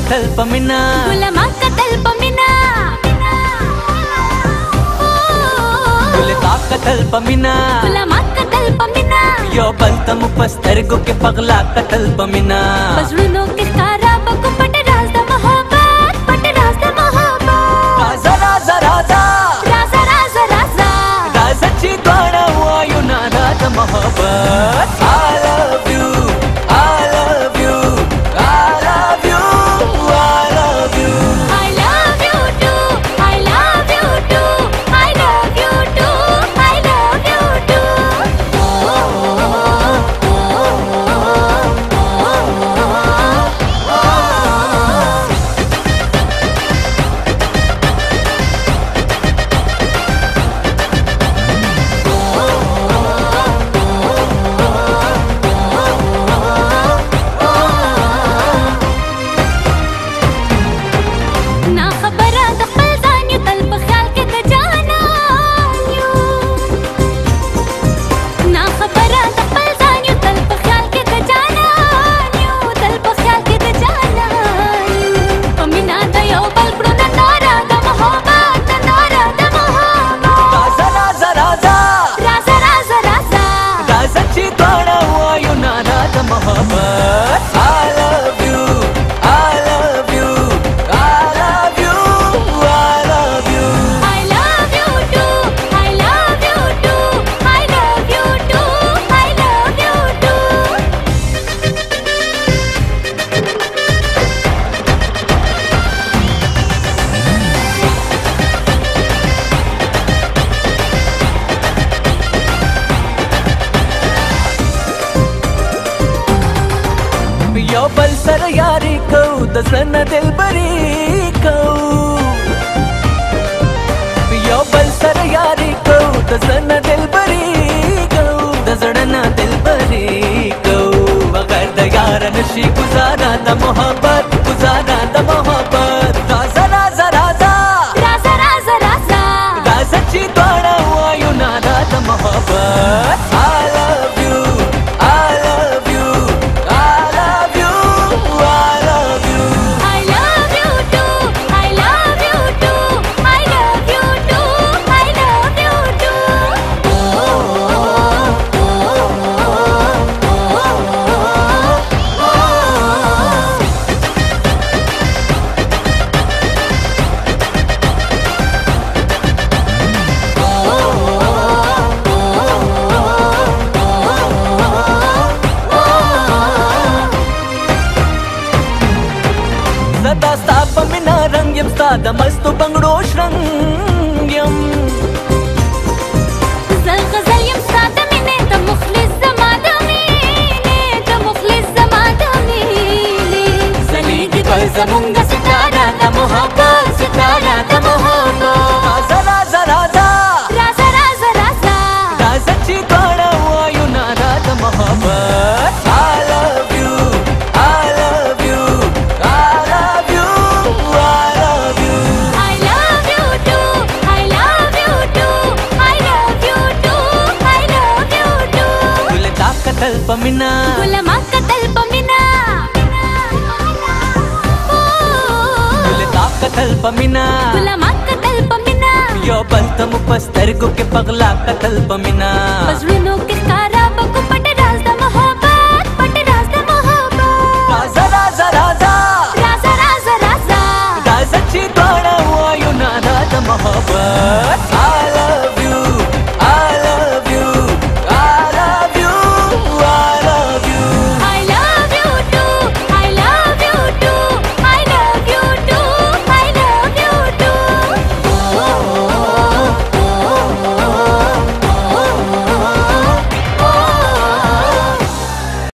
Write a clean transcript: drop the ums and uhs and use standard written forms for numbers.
قتل پمینا ګل ما قتل پمینا ګل تا قتل پمینا ګل ما قتل پمینا یو بل تم پسترګو کې پغلا قتل پمینا بزړونو کې ښکارا بکو پټ راز د محبت پټ راز د محبت رازا رازا رازا رازا رازا رازا رازا چې دواړه وایو نه د محبت I love you I love you I love you I love you I love you too I love you too I love you too I love you too یو بل سره یاري کو د زړه دلبري کو یو بل سره یاري کو د زړه دلبري کو د زړه دلبري کو بغیر د یار نشي گزارا د محبت گزارا د محبت رازا رازا رازا رازا رازا رازا رازا چې دواړه وایو نه د محبت I love you I love you I love you I love you I love you too I love you too I love you too I love you زدا ستا په مینا رنګ یم ستا د مستو بنګړو شرنګ یم زل غزل یم ستا د مینې د مخلص زما د مینې د مخلص زما د مینې زلیږي پر زمونږ ستاره د محبت ستاره د محبت رازا رازا رازا رازا رازا رازا رازا چې دواړه وایو نه د محبت I love you I love you I love you I love you I love you too I love you too I love you too I love you too ګل تا قتل پمینا ګل ما قتل پمینا ګل تا قتل پمینا ګل ما قتل پمینا یو بل تم پسترګو کې پغلا قتل پمینا بزړونو